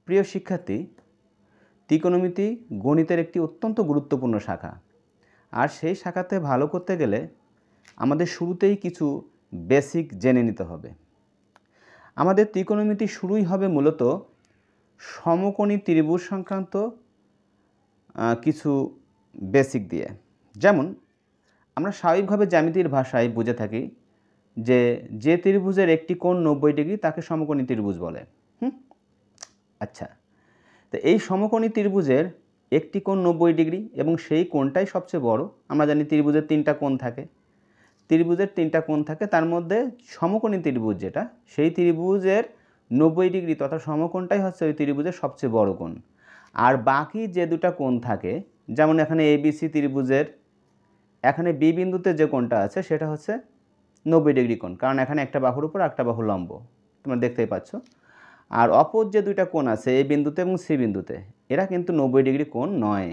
প্রিয় শিক্ষার্থী, ত্রিকোণমিতি গণিতের একটি অত্যন্ত গুরুত্বপূর্ণ শাখা। আর সেই শাখাতে ভালো করতে গেলে আমাদের শুরুতেই কিছু বেসিক জেনে নিতে হবে। আমাদের ত্রিকোণমিতি শুরুই হবে মূলত সমকোণী ত্রিভুজ সংক্রান্ত কিছু বেসিক দিয়ে। যেমন আমরা স্বাভাবিকভাবে জ্যামিতির ভাষায় বুঝে থাকি যে ত্রিভুজের একটি কোণ 90 ডিগ্রি তাকে সমকোণী ত্রিভুজ বলে। আচ্ছা, তো এই সমকোণী ত্রিভুজের একটি কোণ 90 ডিগ্রি এবং সেই কোণটাই সবচেয়ে বড়। আমরা জানি ত্রিভুজের 3টা কোণ থাকে, তার মধ্যে সমকোণী ত্রিভুজ যেটা, সেই ত্রিভুজের 90 ডিগ্রি তথা সমকোণটাই হচ্ছে ওই ত্রিভুজের সবচেয়ে বড় কোণ। আর বাকি যে দুটা কোণ থাকে, যেমন এখানে এবিসি ত্রিভুজের এখানে বি বিন্দুতে যে কোণটা আছে সেটা হচ্ছে 90 ডিগ্রি কোণ, কারণ এখানে একটা বাহুর উপর একটা বাহু লম্ব, তোমরা দেখতেই পাচ্ছ। আর অপর যে দুইটা কোণ আছে এ বিন্দুতে এবং সি বিন্দুতে, এরা কিন্তু 90 ডিগ্রি কোণ নয়,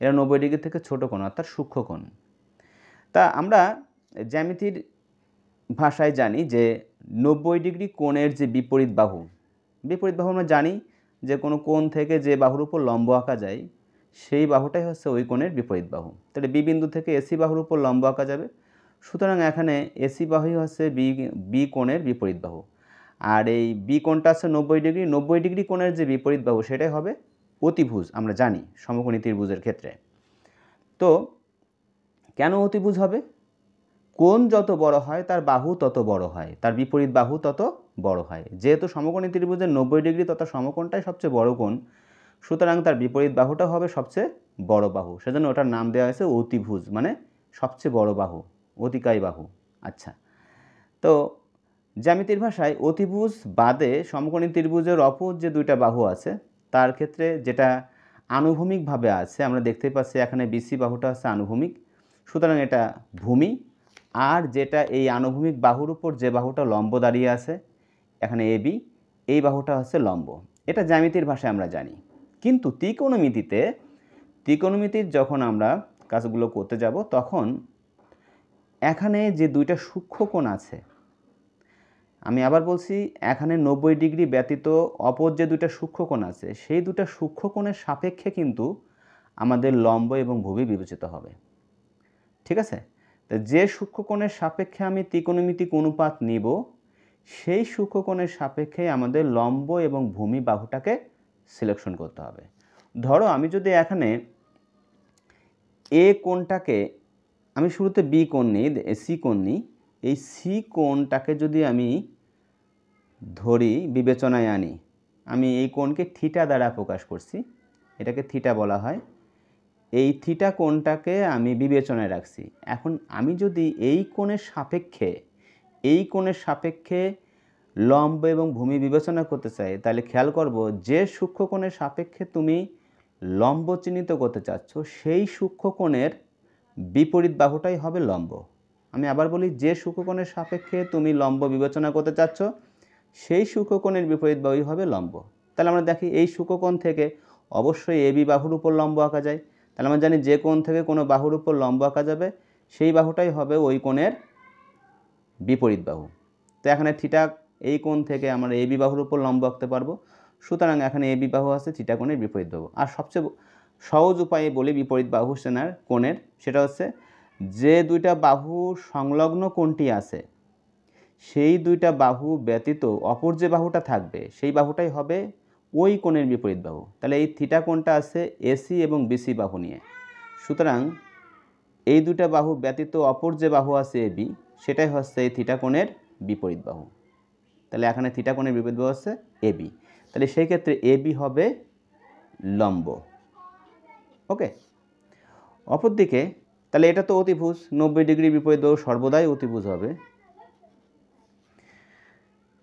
এরা 90 ডিগ্রি থেকে ছোট কোণ, অর্থাৎ সূক্ষ্ম কোণ। তা আমরা জ্যামিতির ভাষায় জানি যে 90 ডিগ্রি কোণের যে বিপরীত বাহু আমরা জানি যে কোনো কোণ থেকে যে বাহুর উপর লম্ব আঁকা যায় সেই বাহুটাই হচ্ছে ওই কোণের বিপরীত বাহু। তাহলে বি বিন্দু থেকে এসি বাহুর উপর লম্ব আঁকা যাবে, সুতরাং এখানে এসি বাহুই হচ্ছে বি কোণের বিপরীত বাহু। আর এই বি কোণটা আছে 90 ডিগ্রি কোণের যে বিপরীত বাহু সেটাই হবে অতিভুজ, আমরা জানি সমকোণী ত্রিভুজের ক্ষেত্রে। তো কেন অতিভুজ হবে? কোণ যত বড় হয় তার বাহু তত বড় হয়, তার বিপরীত বাহু তত বড় হয়। যেহেতু সমকোণী ত্রিভুজের 90 ডিগ্রি তথা সমকোণটাই সবচেয়ে বড় কোণ, সুতরাং তার বিপরীত বাহুটা হবে সবচেয়ে বড় বাহু। সেজন্য ওটার নাম দেওয়া হয়েছে অতিভুজ, মানে সবচেয়ে বড় বাহু, অতিকায় বাহু। আচ্ছা, তো জ্যামিতির ভাষায় অতিভুজ বাদে সমকোণী ত্রিভুজের অপর যে দুইটা বাহু আছে তার ক্ষেত্রে যেটা আনুভূমিকভাবে আছে, আমরা দেখতে পাচ্ছি এখানে বিসি বাহুটা আছে আনুভূমিক, সুতরাং এটা ভূমি। আর যেটা এই আনুভূমিক বাহুর উপর যে বাহুটা লম্ব দাঁড়িয়ে আছে এখানে এবি, এই বাহুটা হচ্ছে লম্ব। এটা জ্যামিতির ভাষায় আমরা জানি। কিন্তু ত্রিকোণমিতির যখন আমরা কাজগুলো করতে যাব তখন এখানে যে দুইটা সূক্ষ্ম কোণ আছে, আমি আবার বলছি, এখানে 90 ডিগ্রি ব্যতীত অপর যে দুইটা সূক্ষ্ম কোণ আছে সেই দুটা সূক্ষ্ম কোণের সাপেক্ষে কিন্তু আমাদের লম্ব এবং ভূমি বিবেচিত হবে। ঠিক আছে? তো যে সূক্ষ্ম কোণের সাপেক্ষে আমি ত্রিকোণমিতিক অনুপাত নিব সেই সূক্ষ্ম কোণের সাপেক্ষে আমাদের লম্ব এবং ভূমি বাহুটাকে সিলেকশন করতে হবে। ধরো আমি যদি এখানে এ কোণটাকে, আমি শুরুতে বি কোণ নিই, সি কোণ নিই, এই সি কোণটাকে যদি আমি ধরি, বিবেচনায় আনি, আমি এই কোণকে থিটা দ্বারা প্রকাশ করছি, এটাকে থিটা বলা হয়। এই থিটা কোণটাকে আমি বিবেচনায় রাখছি। এখন আমি যদি এই কোণের সাপেক্ষে লম্ব এবং ভূমি বিবেচনা করতে চাই, তাহলে খেয়াল করব যে সূক্ষ্ম কোণের সাপেক্ষে তুমি লম্ব চিহ্নিত করতে চাচ্ছ সেই সূক্ষ্ম কোণের বিপরীত বাহুটাই হবে লম্ব। আমি আবার বলি, যে সূক্ষ্মকোণের সাপেক্ষে তুমি লম্ব বিবেচনা করতে চাচ্ছ সেই সূক্ষ্মকোণের বিপরীত বাহুই হবে লম্ব। তাহলে আমরা দেখি এই সূক্ষ্মকোণ থেকে অবশ্যই এবি বাহুর উপর লম্ব আঁকা যায়। তাহলে আমরা জানি যে কোণ থেকে কোনো বাহুর উপর লম্ব আঁকা যাবে সেই বাহুটাই হবে ওই কোণের বিপরীত বাহু। তো এখানে থিটা, এই কোণ থেকে আমরা এবি বাহুর উপর লম্ব আঁকতে পারবো, সুতরাং এখানে এবি বাহু আছে থিটা কোণের বিপরীত বাহু। আর সবচেয়ে সহজ উপায়ে বলি বিপরীত বাহু সেনার কোণের, সেটা হচ্ছে যে দুইটা বাহু সংলগ্ন কোণটি আছে সেই দুইটা বাহু ব্যতীত অপর যে বাহুটা থাকবে সেই বাহুটাই হবে ওই কোণের বিপরীত বাহু। তাহলে এই থিটা কোণটা আছে এসি এবং বিসি বাহু নিয়ে, সুতরাং এই দুইটা বাহু ব্যতীত অপর যে বাহু আছে এবি সেটাই হচ্ছে এই থিটা কোণের বিপরীত বাহু। তাহলে এখানে থিটা কোণের বিপরীত বাহু হচ্ছে এবি, তাহলে সেই ক্ষেত্রে এবি হবে লম্ব। ওকে, অপরদিকে তাহলে এটা তো অতিভুজ, 90 ডিগ্রি বিপরীত বাহু সর্বদাই অতিভুজ হবে।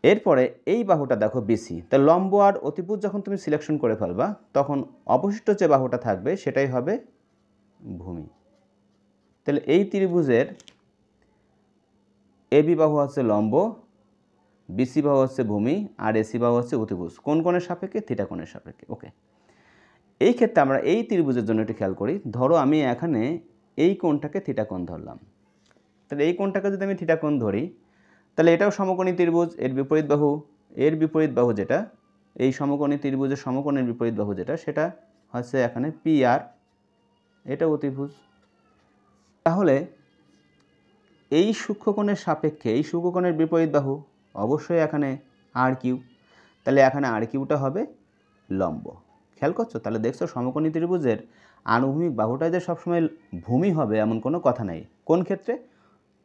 এরপরে এই বাহুটা দেখো বিসি, তা লম্ব আর অতিভুজ যখন তুমি সিলেকশন করে ফেলবা তখন অবশিষ্ট যে বাহুটা থাকবে সেটাই হবে ভূমি। তাহলে এই ত্রিভুজের এবি বাহু হচ্ছে লম্ব, বিসি বাহু হচ্ছে ভূমি, আর এসি বাহু হচ্ছে অতিভুজ। কোন কোণের সাপেক্ষে? থিটা কোণের সাপেক্ষে। ওকে, এই ক্ষেত্রে আমরা এই ত্রিভুজের জন্য একটু খেয়াল করি। ধরো আমি এখানে এই কোণটাকে থিটা কোণ ধরলাম, তাহলে এই কোণটাকে যদি আমি থিটা কোণ ধরি তাহলে এটাও সমকোণী ত্রিভুজ, এর বিপরীত বাহু যেটা এই সমকোণী ত্রিভুজের সমকোণের বিপরীত বাহু যেটা সেটা হচ্ছে এখানে PR, এটা অতিভুজ। তাহলে এই সূক্ষ্মকোণের সাপেক্ষে এই সূক্ষ্মকোণের বিপরীত বাহু অবশ্যই এখানে RQ, তাহলে এখানে RQটা হবে লম্ব। খেয়াল করছো? তাহলে দেখছো সমকোণী ত্রিভুজের আনুভূমিক বাহুটাই যে সবসময় ভূমি হবে এমন কোনো কথা নেই। কোন ক্ষেত্রে?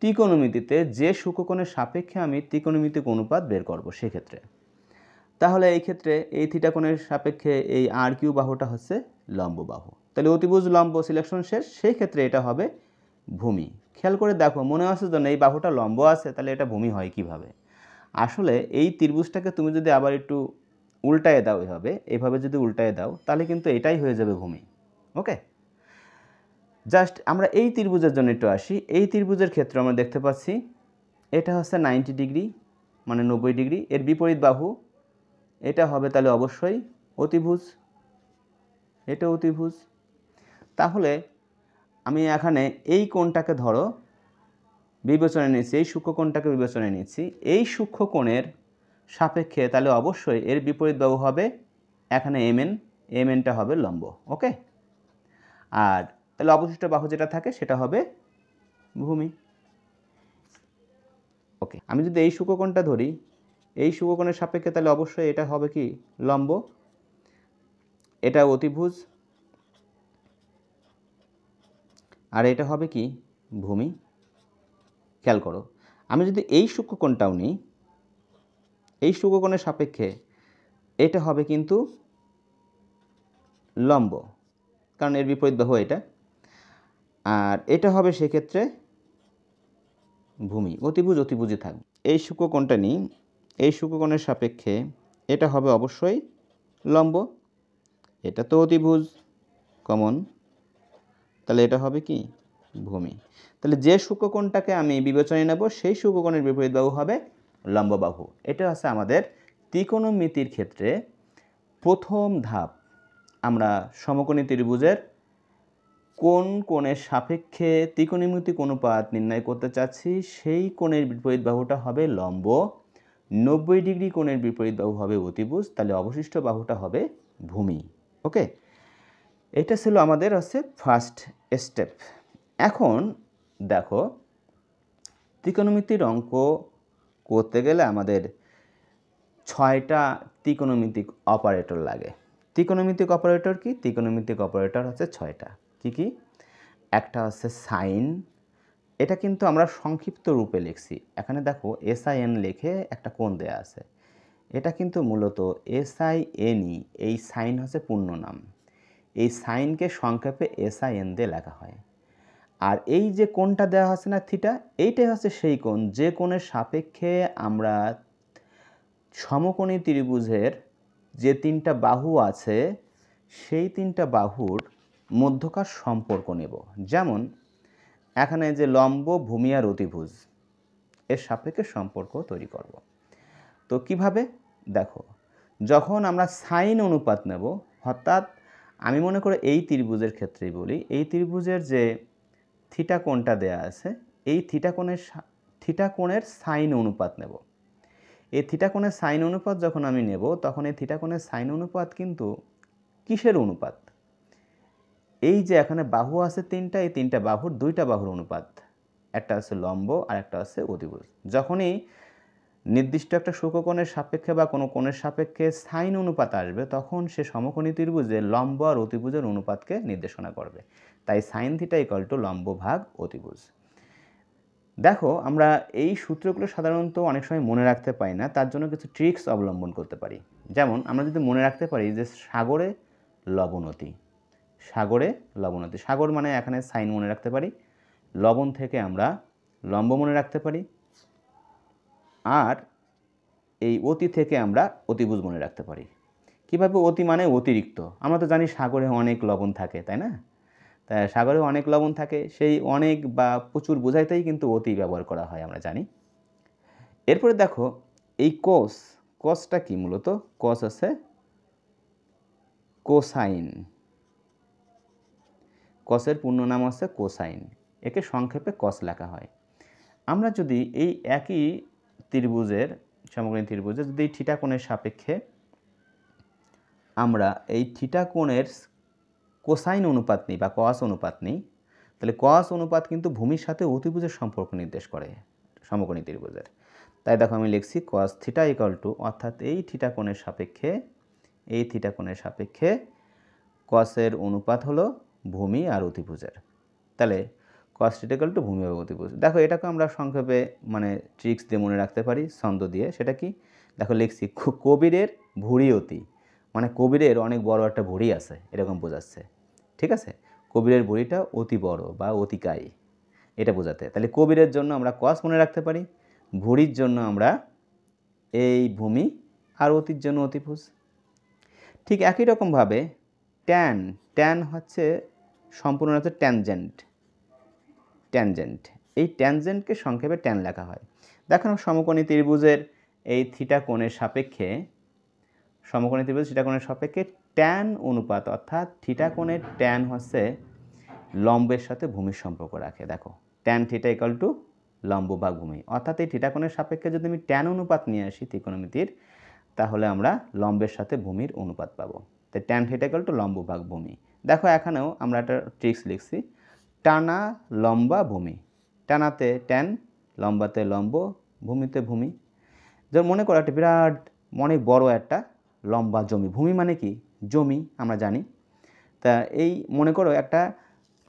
ত্রিকোণমিতিতে যে সূক্ষ্মকোণের সাপেক্ষে আমি ত্রিকোণমিতিক অনুপাত বের করব সেক্ষেত্রে। তাহলে এই ক্ষেত্রে এই থিটা কোণের সাপেক্ষে এই RQ বাহুটা হচ্ছে লম্ব বাহু। তাহলে অতিভুজ লম্ব সিলেকশন শেষ, সেই ক্ষেত্রে এটা হবে ভূমি। খেয়াল করে দেখো, মনে আছে যেন এই বাহুটা লম্ব আছে, তাহলে এটা ভূমি হয় কিভাবে? আসলে এই ত্রিভুজটাকে তুমি যদি আবার একটু উল্টায় দাও, এভাবে যদি উল্টায় দাও তাহলে কিন্তু এটাই হয়ে যাবে ভূমি। ওকে, জাস্ট আমরা এই ত্রিভুজের জন্য একটু আসি। এই ত্রিভুজের ক্ষেত্রে আমরা দেখতে পাচ্ছি এটা হচ্ছে 90 ডিগ্রি, মানে 90 ডিগ্রি। এর বিপরীত বাহু এটা হবে তাহলে অবশ্যই অতিভুজ, এটা অতিভুজ। তাহলে আমি এখানে এই কোণটাকে ধরো বিবেচনায় নিচ্ছি, এই সূক্ষ্মকোণটাকে বিবেচনায় নিচ্ছি। এই সূক্ষ্মকোণের সাপেক্ষে তাহলে অবশ্যই এর বিপরীত বাহু হবে এখানে MNটা হবে লম্ব। ওকে, আর তাহলে অবশিষ্ট বাহু যেটা থাকে সেটা হবে ভূমি। ওকে, আমি যদি এই সূক্ষ্মকোণটা ধরি, এই সূক্ষ্মকোণের সাপেক্ষে তাহলে অবশ্যই এটা হবে কি লম্ব, এটা অতিভুজ, আর এটা হবে কি ভূমি। খেয়াল করো, আমি যদি এই সূক্ষ্মকোণটাও নিই, এই সূক্ষ্মকোণের সাপেক্ষে এটা হবে কিন্তু লম্ব, কারণ এর বিপরীত বাহু এটা, আর এটা হবে সেক্ষেত্রে ভূমি। অতিভুজ অতিভুজই থাকবে। এই সূক্ষ্মকোণটা নিই, এই সূক্ষ্মকোণের সাপেক্ষে এটা হবে অবশ্যই লম্ব, এটা তো অতিভুজ কমন, তাহলে এটা হবে কি ভূমি। তাহলে যে সূক্ষ্মকোণটাকে আমি বিবেচনায় নেব সেই সূক্ষ্মকোণের বিপরীত বাহু হবে লম্ব বাহু। এটা হচ্ছে আমাদের ত্রিকোণমিতির ক্ষেত্রে প্রথম ধাপ। আমরা সমকোণী ত্রিভুজের কোন কোণের সাপেক্ষে ত্রিকোণমিতিক অনুপাত নির্ণয় করতে চাচ্ছি, সেই কোণের বিপরীত বাহুটা হবে লম্ব, 90 ডিগ্রি কোণের বিপরীত বাহু হবে অতিভুজ, তাহলে অবশিষ্ট বাহুটা হবে ভূমি। ওকে, এটা ছিল আমাদের হচ্ছে ফার্স্ট স্টেপ। এখন দেখো, ত্রিকোণমিতির অঙ্ক করতে গেলে আমাদের 6টা ত্রিকোণমিতিক অপারেটর লাগে। ত্রিকোণমিতিক অপারেটর কি? ত্রিকোণমিতিক অপারেটর হচ্ছে 6টা। কি কি? একটা হচ্ছে সাইন, এটা কিন্তু আমরা সংক্ষিপ্ত রূপে লিখছি। এখানে দেখো SIN লিখে একটা কোণ দেয়া আছে, এটা কিন্তু মূলত SINE, এই সাইন হচ্ছে পূর্ণ নাম। এই সাইনকে সংক্ষেপে SIN দিয়ে লেখা হয়। আর এই যে কোণটা দেওয়া আছে না থিটা, এইটাই হচ্ছে সেই কোণ যে কোণের সাপেক্ষে আমরা সমকোণী ত্রিভুজের যে 3টা বাহু আছে সেই 3টা বাহুর মধ্যকার সম্পর্ক নেব। যেমন এখানে যে লম্ব, ভূমি আর অতিভুজ, এর সাপেক্ষে সম্পর্ক তৈরি করব। তো কিভাবে? দেখো, যখন আমরা সাইন অনুপাত নেব, অর্থাৎ আমি মনে করি এই ত্রিভুজের ক্ষেত্রেই বলি, এই ত্রিভুজের যে থিটা কোণটা দেয়া আছে, এই থিটা কোণের সাইন অনুপাত নেব। এই থিটা কোণের সাইন অনুপাত যখন আমি নেব, তখন এই থিটা কোণের সাইন অনুপাত কিন্তু কিসের অনুপাত? এই যে এখানে বাহু আছে 3টা, এই 3টা বাহুর 2টা বাহুর অনুপাত, একটা আছে লম্ব আর একটা আছে অতিভুজ। যখনই নির্দিষ্ট একটা সূক্ষ্মকোণের সাপেক্ষে বা কোনো কোণের সাপেক্ষে সাইন অনুপাত আসবে, তখন সে সমকোণী ত্রিভুজে লম্ব আর অতিভুজের অনুপাতকে নির্দেশনা করবে। তাই সাইন থিটা ইকুয়াল টু লম্ব ভাগ অতিভুজ। দেখো, আমরা এই সূত্রগুলো সাধারণত অনেক সময় মনে রাখতে পারি না, তার জন্য কিছু ট্রিক্স অবলম্বন করতে পারি। যেমন আমরা যদি মনে রাখতে পারি যে সাগরে লবণতি, সাগরে লবণতি, সাগর মানে এখানে সাইন মনে রাখতে পারি, লবণ থেকে আমরা লম্ব মনে রাখতে পারি, আর এই অতি থেকে আমরা অতিভুজ মনে রাখতে পারি। কীভাবে? অতি মানে অতিরিক্ত। আমরা তো জানি সাগরে অনেক লবণ থাকে, তাই না? তাই সাগরে অনেক লবণ থাকে, সেই অনেক বা প্রচুর বোঝাইতেই কিন্তু অতি ব্যবহার করা হয়, আমরা জানি। এরপরে দেখো, এই কসটা কি? মূলত কস আছে কোসাইন, কসের পূর্ণ নাম আছে কোসাইন, একে সংক্ষেপে কস লেখা হয়। আমরা যদি এই একই ত্রিভুজের, সমকোণী ত্রিভুজের যদি থিটা কোণের সাপেক্ষে আমরা এই থিটা কোণের কোসাইন অনুপাত নিই বা কস অনুপাত নিই, তাহলে কস অনুপাত কিন্তু ভূমির সাথে অতিভুজের সম্পর্ক নির্দেশ করে, সমকোণী ত্রিভুজের। তাই দেখো আমি লিখছি কস থিটা ইকুয়াল টু, অর্থাৎ এই থিটা কোণের সাপেক্ষে কসের অনুপাত হলো ভূমি আর অতিভুজের। তাহলে কস থিটা ইকুয়াল টু ভূমি আর অতিভুজ। দেখো এটাকে আমরা সংক্ষেপে মানে ট্রিক্স দিয়ে মনে রাখতে পারি, ছন্দ দিয়ে। সেটা কি? দেখো লিখছি কবিরের ভুঁড়ি অতি, মানে কবিরের অনেক বড় একটা ভুঁড়ি আছে এরকম বোঝাচ্ছে। ঠিক আছে, কবিরের ভুঁড়িটা অতি বড় বা অতিকায়ী, এটা বোঝাতে। তাহলে কবিরের জন্য আমরা কস মনে রাখতে পারি, ভুঁড়ির জন্য আমরা এই ভূমি, আর অতির জন্য অতিভুজ। ঠিক একই রকমভাবে ট্যান হচ্ছে সম্পূর্ণ হচ্ছে ট্যানজেন্ট। এই ট্যানজেন্টকে সংক্ষেপে ট্যান লেখা হয়। দেখো সমকোণী ত্রিভুজের এই থিটা কোণের সাপেক্ষে ট্যান অনুপাত, অর্থাৎ থিটা কোণের ট্যান হচ্ছে লম্বের সাথে ভূমির সম্পর্ক রাখে। দেখো ট্যান থিটা ইকুয়াল টু লম্ব ভাগ ভূমি, অর্থাৎ এই থিটা কোণের সাপেক্ষে যদি আমি ট্যান অনুপাত নিয়ে আসি ত্রিকোণমিতির, তাহলে আমরা লম্বের সাথে ভূমির অনুপাত পাবো। তাই ট্যান থিটা ইকুয়াল টু লম্ব ভাগ ভূমি। দেখো এখানেও আমরা একটা ট্রিক্স লিখছি, টানা লম্বা ভূমি। টানাতে ট্যান, লম্বাতে লম্ব, ভূমিতে ভূমি। যেমন মনে করো একটা বিরাট অনেক বড় একটা লম্বা জমি, ভূমি মানে কি? জমি, আমরা জানি। তা এই মনে করো একটা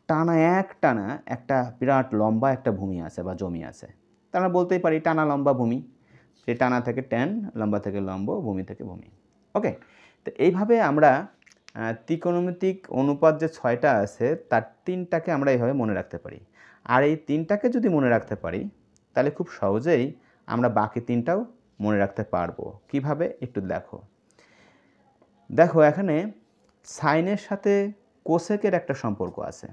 টানা একটা বিরাট লম্বা একটা ভূমি আছে বা জমি আছে, তা আমরা বলতেই পারি টানা লম্বা ভূমি। সেই টানা থেকে ট্যান, লম্বা থেকে লম্ব, ভূমি থেকে ভূমি। ওকে, তো এইভাবে আমরা ত্রিকোণমিতিক অনুপাত যে 6টা আছে তার 3টাকে আমরা এইভাবে মনে রাখতে পারি। আর এই 3টাকে যদি মনে রাখতে পারি তাহলে খুব সহজেই আমরা বাকি 3টাও মনে রাখতে পারবো। কিভাবে একটু দেখো এখানে সাইনের সাথে কোসেকের একটা সম্পর্ক আছে।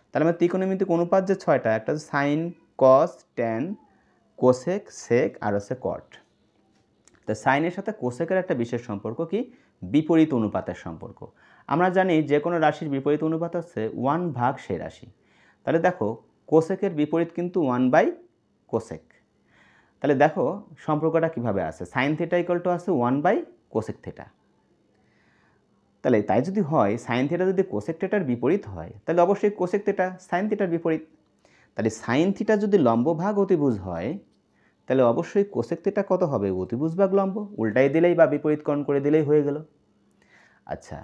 তাহলে আমরা ত্রিকোণমিতিক অনুপাত যে 6টা, একটা হচ্ছে সাইন, কস, ট্যান, কোসেক, সেক আর হচ্ছে কট। তো সাইনের সাথে কোসেকের একটা বিশেষ সম্পর্ক কি? বিপরীত অনুপাতের সম্পর্ক। আমরা জানি যে কোনো রাশির বিপরীত অনুপাত হচ্ছে 1 ভাগ সেই রাশি। তাহলে দেখো কোসেকের বিপরীত কিন্তু 1 বাই কোসেক। তাহলে দেখো সম্পর্কটা কিভাবে আছে, সাইন থিটা ইকুয়াল টু আছে 1 বাই কোসেক থিটা। তাহলে তাই যদি হয় সাইন থিটা যদি কোসেক থিটার বিপরীত হয়, তাহলে অবশ্যই কোসেক থিটা সাইন থিটার বিপরীত। তাহলে সাইন থিটা যদি লম্ব ভাগ অতিভুজ হয়, তাহলে অবশ্যই কোসেক থিটা কত হবে? অতিভুজ ভাগ লম্ব। উল্টাই দিলেই বা বিপরীতকরণ করে দিলেই হয়ে গেল। আচ্ছা,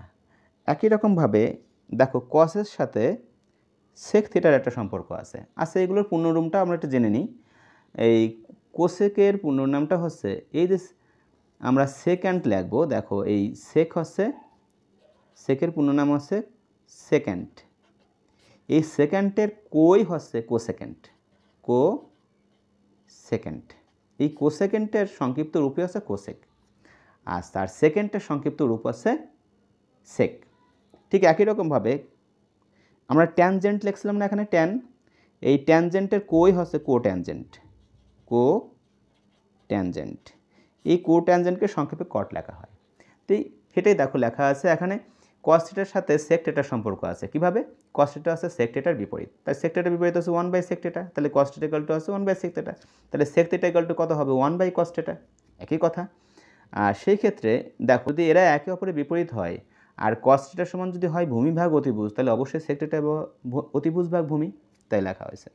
একই রকমভাবে দেখো কসের সাথে সেক থিটার একটা সম্পর্ক আছে। আচ্ছা, এগুলোর পূর্ণরূপটা আমরা একটু জেনে নিই। এই কোসেকের পূর্ণনামটা হচ্ছে, এই যে আমরা সেকেন্ড লিখবো, দেখো এই সেক হচ্ছে, সেকের পূর্ণনাম হচ্ছে সেকেন্ড। এই সেকেন্ডের কোই হচ্ছে কোসেকেন্ড। এই কোসেকেন্ডের সংক্ষিপ্ত রূপই হচ্ছে কোসেক, আর তার সেকেন্ডের সংক্ষিপ্ত রূপ হচ্ছে সেক। ঠিক একই রকমভাবে আমরা ট্যানজেন্ট লিখছিলাম না এখানে, ট্যান, এই ট্যানজেন্টের কোই হচ্ছে কোট্যানজেন্ট। এই কোট্যানজেন্টকে সংক্ষেপে কট লেখা হয়। তো সেটাই দেখো লেখা আছে এখানে, কস থিটার সাথে সেক থিটার সম্পর্ক আছে। কিভাবে? কস থিটা আছে সেক থিটার বিপরীত, তাই সেক থিটার বিপরীত হচ্ছে 1 বাই সেক থিটা। তাহলে কস থিটা ইকুয়াল টু আছে 1 বাই সেক থিটা। তাহলে সেক থিটা ইকুয়াল টু কত হবে? 1 বাই কস থিটা। একই কথা। আর সেই ক্ষেত্রে দেখো যদি এরা একে অপরের বিপরীত হয় আর কস থিটার সমান যদি হয় ভূমি ভাগ অতিভুজ, তাহলে অবশ্যই সেক থিটা অতিভুজ ভাগ ভূমি, তাই লেখা হয়েছে।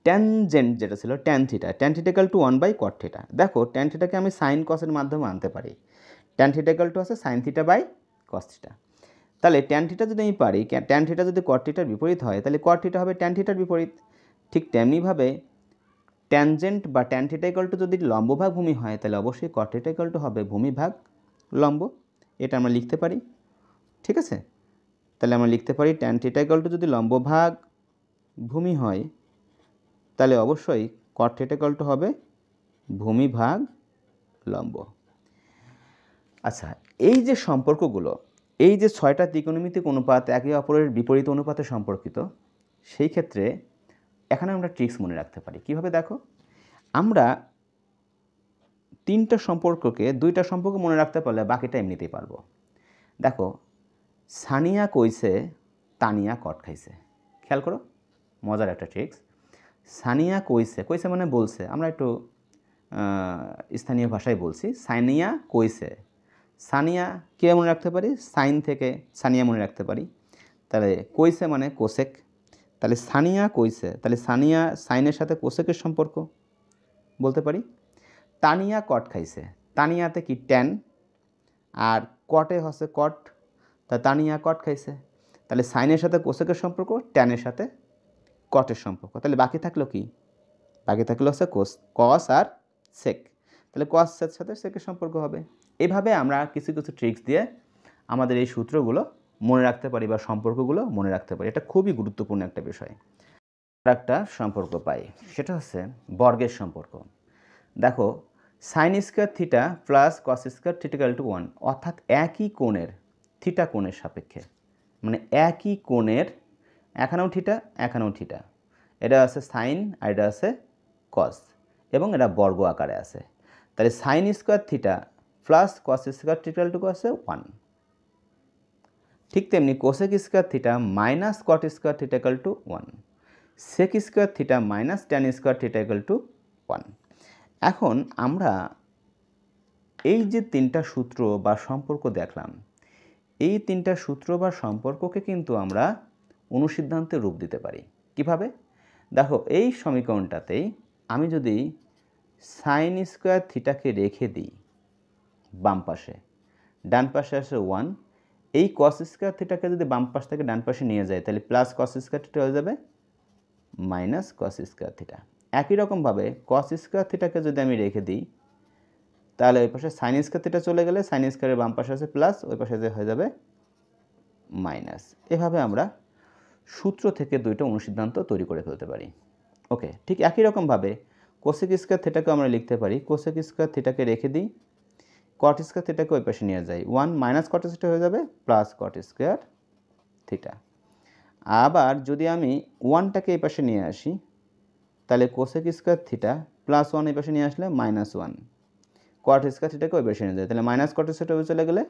ট্যানজেন্ট যেটা ছিল tan theta equal to 1 by cot theta. দেখো ট্যান থিটাকে আমি সাইন কসের মাধ্যমে আনতে পারি। ট্যান থিটা ইকুয়াল টু আছে sine theta by cos theta. তাহলে ট্যান থিটা যদি আমি পারি, ট্যান থিটা যদি কট থিটার বিপরীত হয়, তাহলে কট থিটা হবে ট্যান থিটার বিপরীত। ঠিক তেমনিভাবে ট্যানজেন্ট বা ট্যান থিটা ইকুয়াল টু যদি লম্ব ভাগ ভূমি হয়, তাহলে অবশ্যই কট থিটা ইকুয়াল টু হবে ভূমি ভাগ লম্ব। এটা আমরা লিখতে পারি। ঠিক আছে, তাহলে আমরা লিখতে পারি ট্যান থিটা ইকুয়াল টু যদি লম্ব ভাগ ভূমি হয়, তাহলে অবশ্যই কট থিটা ইকুয়াল টু হবে ভূমি ভাগ লম্ব। আচ্ছা, এই যে সম্পর্কগুলো, এই যে 6টা ত্রিকোণমিতিক অনুপাত একে অপরের বিপরীত অনুপাতে সম্পর্কিত, সেই ক্ষেত্রে এখানে আমরা ট্রিক্স মনে রাখতে পারি। কিভাবে? দেখো আমরা 3টা সম্পর্ককে 2টা সম্পর্ক মনে রাখতে পারলে বাকিটা এমনিতেই পারবো। দেখো সানিয়া কইছে তানিয়া কট খাইছে, খেয়াল করো, মজার একটা ট্রিক্স। সানিয়া কইছে মানে বলছে, আমরা একটু স্থানীয় ভাষায় বলছি। সানিয়া কইছে, সানিয়া কে মনে রাখতে পারি, সাইন থেকে সানিয়া মনে রাখতে পারি। তাহলে কইসে মানে কোসেক, তাহলে সানিয়া কইসে, তাহলে সানিয়া সাইনের সাথে কোসেকের সম্পর্ক বলতে পারি। তানিয়া কট খাইছে, তানিয়াতে কি ট্যান, আর কটে হচ্ছে কট, তা তানিয়া কট খাইছে, তাহলে সাইনের সাথে কোসেকের সম্পর্ক, ট্যানের সাথে কটের সম্পর্ক। তাহলে বাকি থাকলো কি, বাকি থাকলো হচ্ছে কস আর সেক, তাহলে কসের সাথে সেকের সম্পর্ক হবে। এভাবে আমরা কিছু কিছু ট্রিক্স দিয়ে আমাদের এই সূত্রগুলো মনে রাখতে পারি বা সম্পর্কগুলো মনে রাখতে পারি। এটা খুবই গুরুত্বপূর্ণ একটা বিষয়। আর একটা সম্পর্ক পাই, সেটা হচ্ছে বর্গের সম্পর্ক। দেখো sign square theta plus cos square theta equal to 1, অর্থাৎ একই কোণের থিটা কোণের সাপেক্ষে, মানে একই কোণের, এখানেও থিটা এখানেও থিটা, এটা আছে সাইন আর এটা আছে কস, এবং এটা বর্গ আকারে আছে। তাহলে sine square theta plus cos square theta equal to আছে 1। ঠিক তেমনি cosec square theta minus cot square theta equal to 1, sec square theta minus tan square theta equal to 1। এখন আমরা এই যে তিনটা সূত্র বা সম্পর্ক দেখলাম, এই তিনটা সূত্র বা সম্পর্ককে কিন্তু আমরা অনুসিদ্ধান্তে রূপ দিতে পারি। কিভাবে? দেখো এই সমীকরণটাতেই আমি যদি সাইন স্কোয়ার থিটাকে রেখে দিই বাম পাশে, ডান পাশে আসে 1, এই কস স্কোয়ার থিটাকে যদি বাম পাশ থেকে ডান পাশে নিয়ে যায়, তাহলে প্লাস কস স্কোয়ার থিটা হয়ে যাবে মাইনাস কস স্কোয়ার থিটা। একই রকমভাবে কস স্কোয়ার থিটাকে যদি আমি রেখে দিই, তাহলে ওই পাশে সাইন স্কোয়ার থিটা চলে গেলে সাইন স্কোয়ারের বাম পাশে আছে প্লাস, ওই পাশে হয়ে যাবে মাইনাস। এভাবে আমরা সূত্র থেকে দুইটা অনুসিদ্ধান্ত তৈরি করে ফেলতে পারি। ওকে, ঠিক একই রকমভাবে কোসেক স্কোয়ার থিটাকে আমরা লিখতে পারি, কোসেক স্কোয়ার থিটাকে রেখে দিই, কট স্কোয়ার থিটাকে ওই পাশে নিয়ে যাই, 1 মাইনাস কট থিটা হয়ে যাবে প্লাস কট স্কোয়ার থিটা। আবার যদি আমি 1টাকে এই পাশে নিয়ে আসি, তাহলে কোসেক স্কোয়ার থিটা প্লাস 1 এই পাশে নিয়ে আসলে মাইনাস 1, কট স্কোয়ার থিটাকে ওই পাশে নিয়ে যায়, তাহলে মাইনাস কট স্কোয়ার চলে গেলে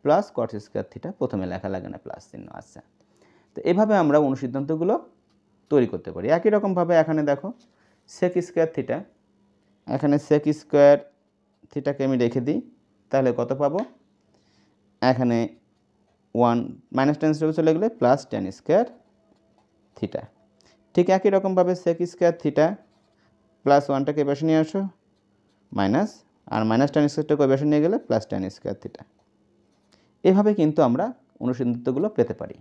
প্লাস কট স্কোয়ার থিটা, প্রথমে লেখা লাগে না প্লাস চিহ্ন। আচ্ছা, তো এভাবে আমরা অনুসিদ্ধান্তগুলো তৈরি করতে পারি। একই রকমভাবে এখানে দেখো সেক স্কোয়ার থিটা, এখানে সেক স্কোয়ার থিটাকে আমি রেখে দিই, তাহলে কত পাবো, এখানে 1 মাইনাস টেন স্কোয়ার চলে গেলে প্লাস টেন স্কোয়ার থিটা। ঠিক একই রকমভাবে সেক স্কোয়ার থিটা প্লাস 1টাকে এপাশে নিয়ে আসো মাইনাস, আর মাইনাস টেন স্কোয়ারটাকে এপাশে নিয়ে গেলে প্লাস টেন স্কোয়ার থিটা। এভাবে কিন্তু আমরা অনুসিদ্ধান্তগুলো পেতে পারি।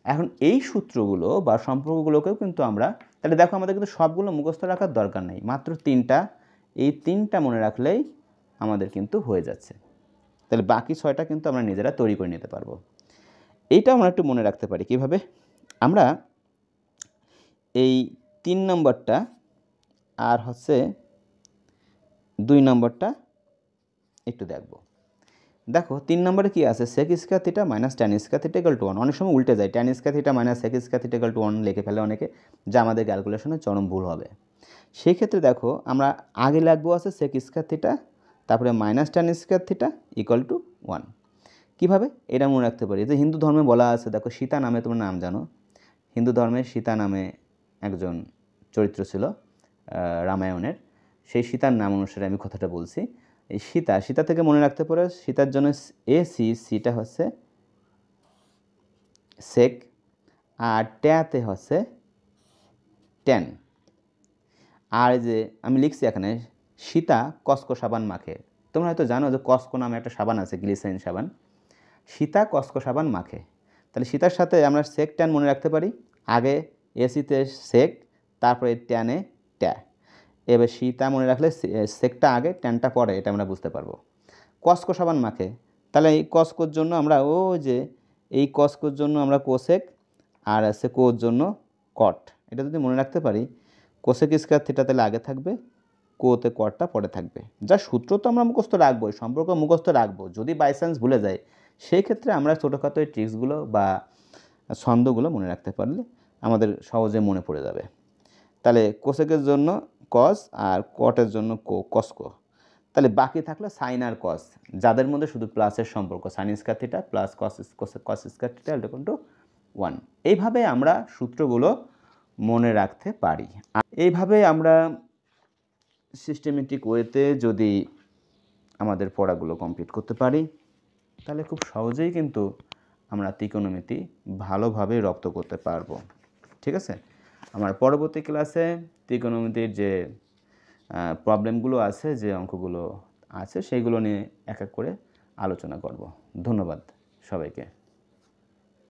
এখন এই সূত্রগুলো বা সম্পর্কগুলোকেও কিন্তু আমরা, তাহলে দেখো আমাদের কিন্তু সবগুলো মুখস্থ রাখার দরকার নেই, মাত্র তিনটা, এই তিনটা মনে রাখলেই আমাদের কিন্তু হয়ে যাচ্ছে। তাহলে বাকি 6টা কিন্তু আমরা নিজেরা তৈরি করে নিতে পারবো। এইটা আমরা একটু মনে রাখতে পারি কিভাবে, আমরা এই 3 নম্বরটা আর হচ্ছে 2 নম্বরটা একটু দেখব। দেখো 3 নম্বরে কি আছে, sec square theta minus tan square theta equal to 1। অনেক সময় উল্টে যায়, tan square theta minus sec square theta equal to 1 লিখে ফেলে অনেকে, যা আমাদের ক্যালকুলেশনে চরম ভুল হবে। সেই ক্ষেত্রে দেখো আমরা আগে লিখবো আছে সেক স্কোয়ার থিটা, তারপরে minus tan square theta equal to 1। কীভাবে এটা মনে রাখতে পারি, যে হিন্দু ধর্মে বলা আছে, দেখো সীতা নামে তোমরা নাম জানো, হিন্দু ধর্মে সীতা নামে একজন চরিত্র ছিল রামায়ণের, সেই সীতার নাম অনুসারে আমি কথাটা বলছি। এই সীতা থেকে মনে রাখতে পারো, সীতার জন্য সিটা হচ্ছে সেক, আর ট্যাতে হচ্ছে ট্যান। আর যে আমি লিখছি এখানে সীতা কসকো সাবান মাখে, তোমরা হয়তো জানো যে কসকো নামে একটা সাবান আছে, গ্লিসারিন সাবান, সীতা কসকো সাবান মাখে। তাহলে সীতার সাথে আমরা সেক ট্যান মনে রাখতে পারি, আগে এসিতে সেক, তারপরে ট্যানে ট্যা। এবার সীতা মনে রাখলে সেকটা আগে ট্যানটা পরে, এটা আমরা বুঝতে পারবো। কসকো সাবান মাখে, তাহলে এই কসকোর জন্য আমরা যে এই কসকোর জন্য আমরা কোসেক, আর আছে কোর জন্য কট, এটা যদি মনে রাখতে পারি, কোসেক স্কোয়ার থিটা তাহলে আগে থাকবে, কোতে কটটা পরে থাকবে। যা সূত্র তো আমরা মুখস্থ রাখবোই, সম্পর্ক মুখস্থ রাখবো, যদি বাই চান্স ভুলে যায় সেই ক্ষেত্রে আমরা ছোটোখাটো এই ট্রিক্সগুলো বা ছন্দগুলো মনে রাখতে পারলে আমাদের সহজে মনে পড়ে যাবে। তাহলে কোসেকের জন্য কস আর কটের জন্য কসকো, তাহলে বাকি থাকলো সাইন আর কস, যাদের মধ্যে শুধু প্লাসের সম্পর্ক, sign square theta plus cos square theta equal to 1। এইভাবে আমরা সূত্রগুলো মনে রাখতে পারি। এইভাবে আমরা সিস্টেমেটিক ওয়েতে যদি আমাদের পড়াগুলো কমপ্লিট করতে পারি, তাহলে খুব সহজেই কিন্তু আমরা ত্রিকোণমিতি ভালোভাবে রপ্ত করতে পারবো। ঠিক আছে, আমার পরবর্তী ক্লাসে ত্রিকোণমিতির যে প্রবলেমগুলো আছে, যে অঙ্কগুলো আছে, সেইগুলো নিয়ে এক এক করে আলোচনা করব। ধন্যবাদ সবাইকে।